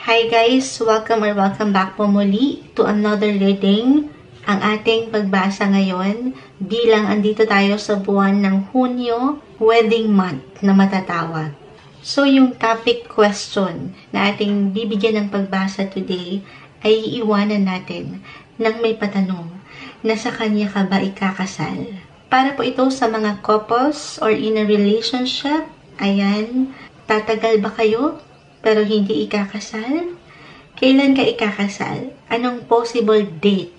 Hi guys! Welcome back po muli to another reading. Ang ating pagbasa ngayon bilang andito tayo sa buwan ng Hunyo, wedding month na matatawag. So yung topic question na ating bibigyan ng pagbasa today ay iiwanan natin nang may patanong na sa kanya ka ba ikakasal. Para po ito sa mga couples or in a relationship. Ayan, tatagal ba kayo pero hindi ikakasal? Kailan ka ikakasal? Anong possible date?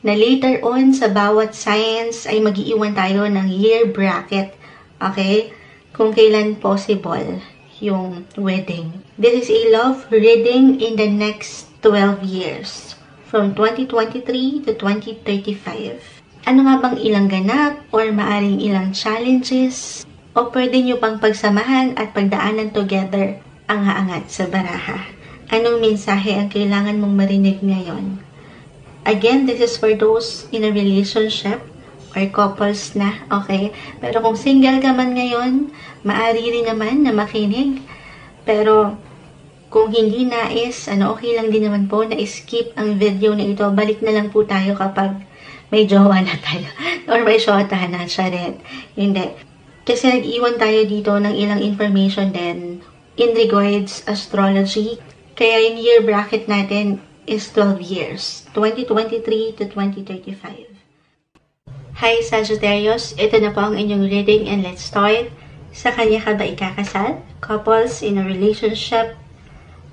Na later on sa bawat science ay mag-iiwan tayo ng year bracket. Okay? Kung kailan possible yung wedding. This is a love reading in the next 12 years. From 2023 to 2035. Ano nga bang ilang ganap or maaring ilang challenges? O pwede nyo pang pagsamahan at pagdaanan together ang haangat sa baraha. Anong mensahe ang kailangan mong marinig ngayon? Again, this is for those in a relationship or couples na, okay? Pero kung single ka man ngayon, maaari rin naman na makinig. Pero kung hindi nais, okay lang din naman po na skip ang video na ito. Balik na lang po tayo kapag may jowa na tayo. Or may shota na siya rin. Hindi. Kasi nag-iwan tayo dito ng ilang information din in regards astrology. Kaya yung year bracket natin is 12 years. 2023 to 2035. Hi Sagittarius! Ito na po ang inyong reading and let's start. Sa kanya ka ba ikakasal? Couples in a relationship.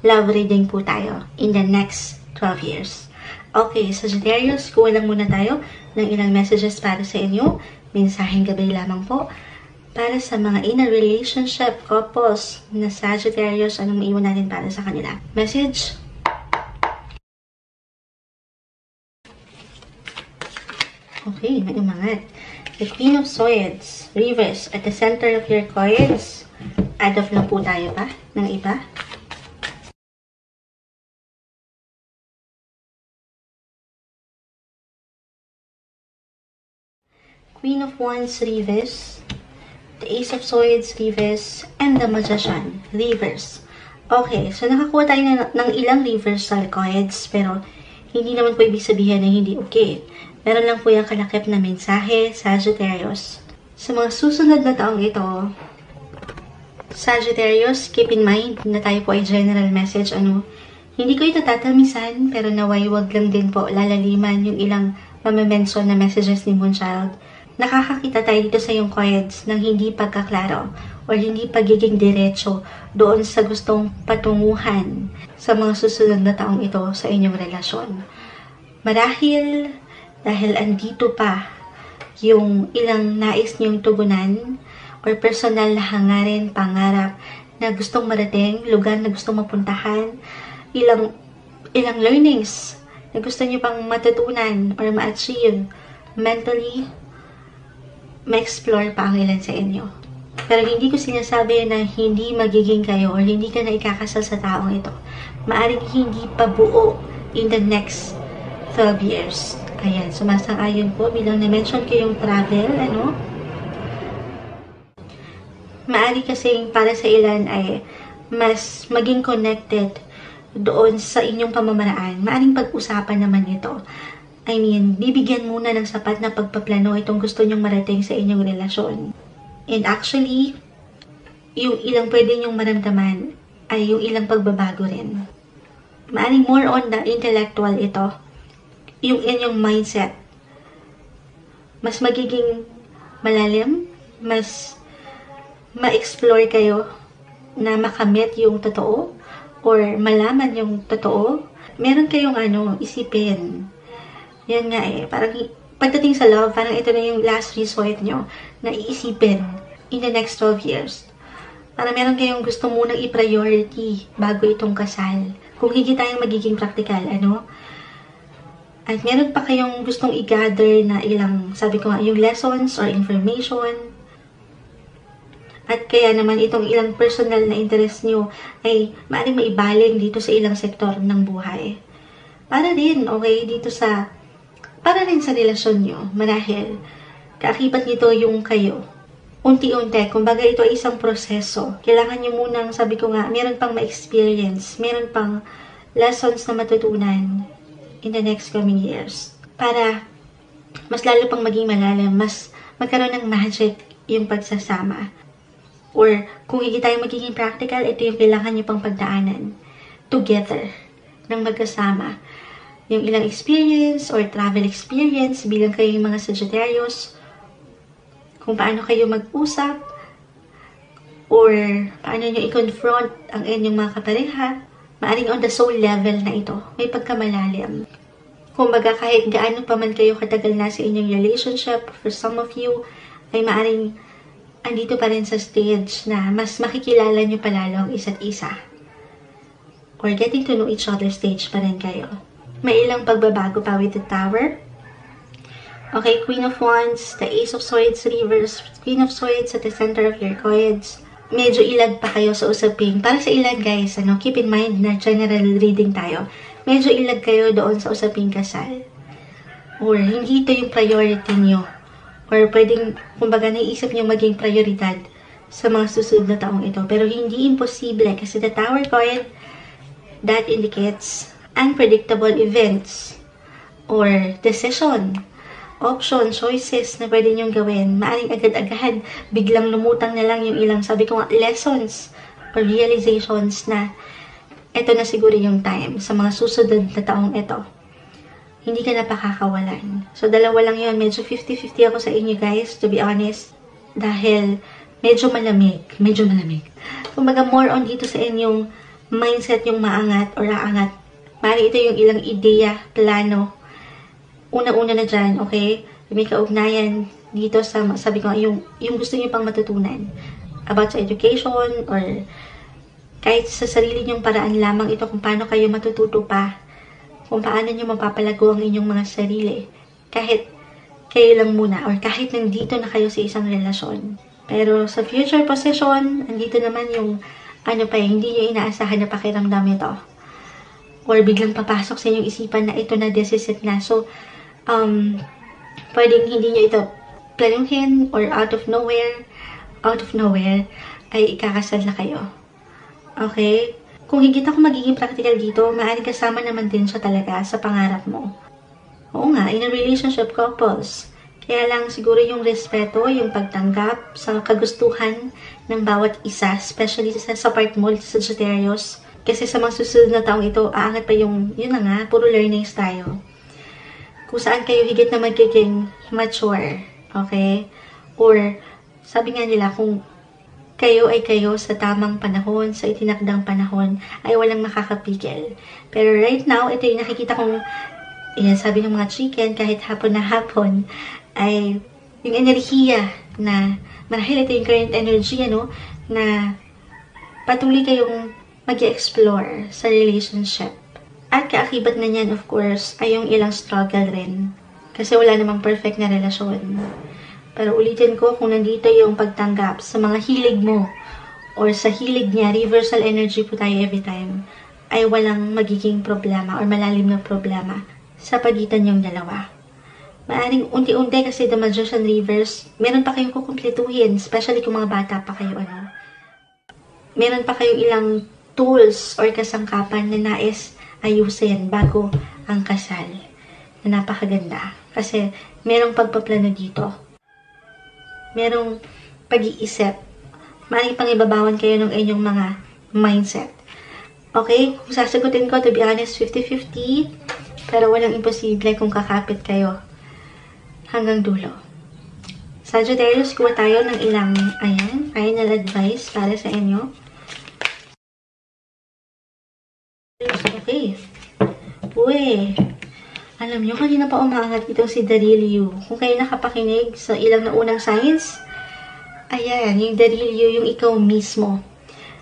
Love reading po tayo in the next 12 years. Okay, Sagittarius, kuha lang muna tayo ng ilang messages para sa inyo. Mensaheng gabay lamang po. Para sa mga in a relationship couples na Sagittarius, anong maiwan natin para sa kanila? Message. Okay, may umangat. The Queen of Swords, reverse at the center of your cards. Add off lang po tayo pa ng iba. Queen of Wands, reverse. The Ace of Swords, reverse, and the Magician, reverse. Okay, so nakakuha tayo ng ilang reversal cards, pero hindi naman po ibig sabihin na hindi okay. Meron lang po yung kalakip na mensahe, Sagittarius. Sa mga susunod na taong ito, Sagittarius, keep in mind na tayo po ay general message, hindi ko ito tatamisan, pero naway wag lang din po lalaliman yung ilang mamention na messages ni Moonchild. Nakakakita tayo dito sa yung cards ng hindi pagkaklaro o hindi pagiging diretso doon sa gustong patunguhan sa mga susunod na taong ito sa inyong relasyon. Marahil dahil andito pa yung ilang nais niyong tugunan or personal na hangarin, pangarap na gustong marating, lugar na gustong mapuntahan, ilang learnings na gusto niyo pang matutunan or ma-achieve mentally, ma-explore pa ang ilan sa inyo. Pero hindi ko sinasabi na hindi magiging kayo or hindi ka na ikakasal sa taong ito. Maaring hindi pa buo in the next 12 years. Ayan, sumasang-ayon po bilang na-mention ko yung travel, Maari kasing para sa ilan ay mas maging connected doon sa inyong pamamaraan. Maaring pag-usapan naman ito. Bibigyan muna ng sapat na pagpaplano itong gusto nyong marating sa inyong relasyon. And actually, yung ilang pwede nyong maramdaman ay yung ilang pagbabago rin. Maaring more on the intellectual ito. Yung inyong mindset. Mas magiging malalim, mas ma-explore kayo na makamit yung totoo or malaman yung totoo. Meron kayong isipin. Yan nga parang pagdating sa love, parang ito na yung last resort nyo na iisipin in the next 12 years. Parang meron kayong gusto munang i-priority bago itong kasal. Kung hindi tayong magiging practical, At meron pa kayong gustong i-gather na ilang, sabi ko nga, yung lessons or information. At kaya naman itong ilang personal na interest nyo ay maaaring maibaling dito sa ilang sektor ng buhay. Para rin sa relasyon nyo, marahil, kaakibat nito yung kayo. unti-unti. Kumbaga, ito ay isang proseso. Kailangan nyo munang, sabi ko nga, meron pang ma-experience, meron pang lessons na matutunan in the next coming years. Para mas lalo pang maging malalim, mas magkaroon ng magic yung pagsasama. Or, kung hindi tayo magiging practical, ito yung kailangan nyo pang pagdaanan together, ng magkasama. Yung ilang experience or travel experience, bilang kayo yung mga Sagittarius, kung paano kayo mag-usap, or paano nyo i-confront ang inyong mga kapareha, maaring on the soul level na ito, may pagkamalalim. Kumbaga, kahit gaano pa man kayo katagal na sa inyong relationship, for some of you, ay maaring andito pa rin sa stage na mas makikilala nyo palalo ang isa't isa. Or getting to know each other stage pa rin kayo. May ilang pagbabago pa with the Tower. Okay, Queen of Wands, the Ace of Swords, Reverse, Queen of Swords at the center of your coins. Medyo ilag pa kayo sa usaping. Para sa ilag guys, keep in mind na general reading tayo. Medyo ilag kayo doon sa usaping kasal. Or hindi ito yung priority nyo. Or pwedeng, kumbaga, naisip nyo maging prioridad sa mga susunod na taong ito. Pero hindi imposible kasi the Tower card, that indicates unpredictable events or decision, option, choices na pwede nyong gawin. Maaring agad-agad, biglang lumutang na lang yung ilang, sabi ko nga, lessons or realizations na ito na siguro yung time sa mga susunod na taong ito. Hindi ka na pakakawalan. So, dalawa lang yun. Medyo 50-50 ako sa inyo guys, to be honest. Dahil, medyo malamig. Medyo malamig. Kumbaga, more on dito sa inyong mindset yung maangat or aangat. Mari ito yung ilang ideya, plano. Una-una na dyan, okay? May kaugnayan dito sa, sabi ko, yung gusto niyo pang matutunan. About sa education or kahit sa sarili nyong paraan lamang ito kung paano kayo matututo pa. Kung paano nyo mapapalago ang inyong mga sarili. Kahit kayo lang muna or kahit nandito na kayo sa isang relasyon. Pero sa future possession, andito naman yung hindi nyo inaasahan na pakiramdam ito. Or biglang papasok sa inyong isipan na ito na decisit na. So, pwedeng hindi nyo ito planuhin or out of nowhere, ay ikakasal na kayo. Okay? Kung higit ako magiging practical dito, maaaring kasama naman din siya talaga sa pangarap mo. Oo nga, in a relationship couples. Kaya lang siguro yung respeto, yung pagtanggap sa kagustuhan ng bawat isa, especially sa part mo, sa Sagittarius. Kasi sa mga susunod na taong ito, aangat pa yung, yun na nga, puro learnings tayo. Kung saan kayo higit na magiging mature. Okay? Or, sabi nga nila, kung kayo ay kayo sa tamang panahon, sa itinakdang panahon, ay walang makakapigil. Pero right now, ito yung nakikita kong, sabi ng mga chicken, kahit hapon na hapon, ay yung enerhiya na, marahil ito yung current energy, na patuloy kayong mag-explore sa relationship. At kaakibat na niyan, of course, ay yung ilang struggle rin. Kasi wala namang perfect na relasyon. Pero ulitin ko, kung nandito yung pagtanggap sa mga hilig mo or sa hilig niya, reversal energy po tayo every time, ay walang magiging problema or malalim na problema sa pagitan yung dalawa. Maaring unti-unti kasi the Magician reverse, meron pa kayong kukumpletuhin, especially kung mga bata pa kayo, meron pa kayong ilang tools or kasangkapan na nais ayusin bago ang kasal na napakaganda. Kasi merong pagpaplano dito. Merong pag-iisip. Maaaring pang ibabawan kayo ng inyong mga mindset. Okay? Kung sasagutin ko, to be honest, 50-50. Pero walang imposible kung kakapit kayo hanggang dulo. Sagittarius, kuha tayo ng ilang, final advice para sa inyo. Okay. Uy. Alam nyo, kanina pa umangat itong si Darilio. Kung kayo nakapakinig sa ilang naunang signs, ayan, yung Darilio, yung ikaw mismo.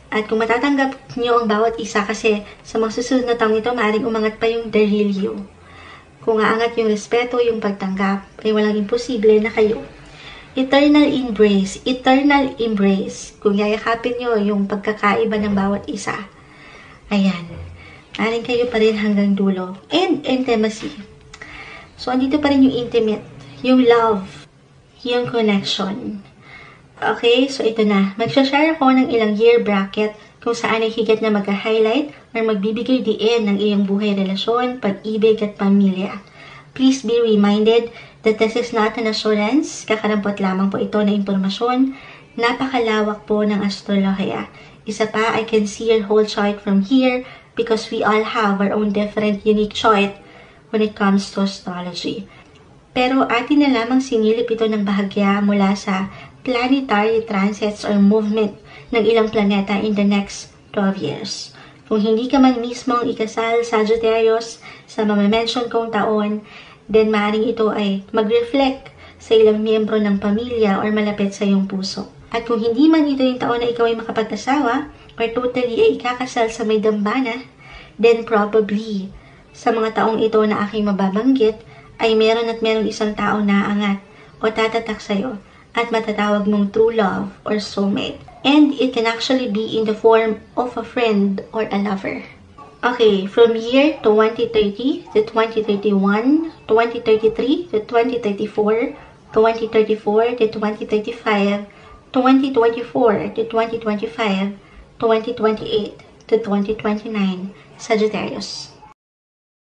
At kung matatanggap nyo ang bawat isa, kasi sa mga susunod na taong ito, maaaring umangat pa yung Darilio. Kung aangat yung respeto, yung pagtanggap, ay walang imposible na kayo. Eternal embrace. Kung yayakapin nyo yung pagkakaiba ng bawat isa. Ayan. Maaaring kayo pa rin hanggang dulo. And intimacy. So, andito pa rin yung intimate, yung love, yung connection. Okay, so ito na. Mag-share ako ng ilang year bracket kung saan ay higit na mag-highlight or magbibigay diin ng iyong buhay relasyon, pag-ibig at pamilya. Please be reminded that this is not an assurance. Kakarampot lamang po ito na impormasyon. Napakalawak po ng astrolohiya. Isa pa, I can see your whole chart from here because we all have our own different unique chart when it comes to astrology. Pero atin na lamang sinilip ito ng bahagya mula sa planetary transits or movement ng ilang planeta in the next 12 years. Kung hindi ka man mismong ikasal, Sagittarius, sa mention kong taon, then maaaring ito ay mag-reflect sa ilang miyembro ng pamilya or malapit sa iyong puso. At kung hindi man ito yung taon na ikaw ay makapag-asawa or totally ay ikakasal sa may dambana, then probably sa mga taong ito na aking mababanggit ay merong isang tao na aangat o tatatak sa'yo at matatawag mong true love or soulmate. And it can actually be in the form of a friend or a lover. Okay, from year 2030 to 2031, 2033 to 2034, 2034 to 2035, 2024 to 2025, 2028 to 2029, Sagittarius.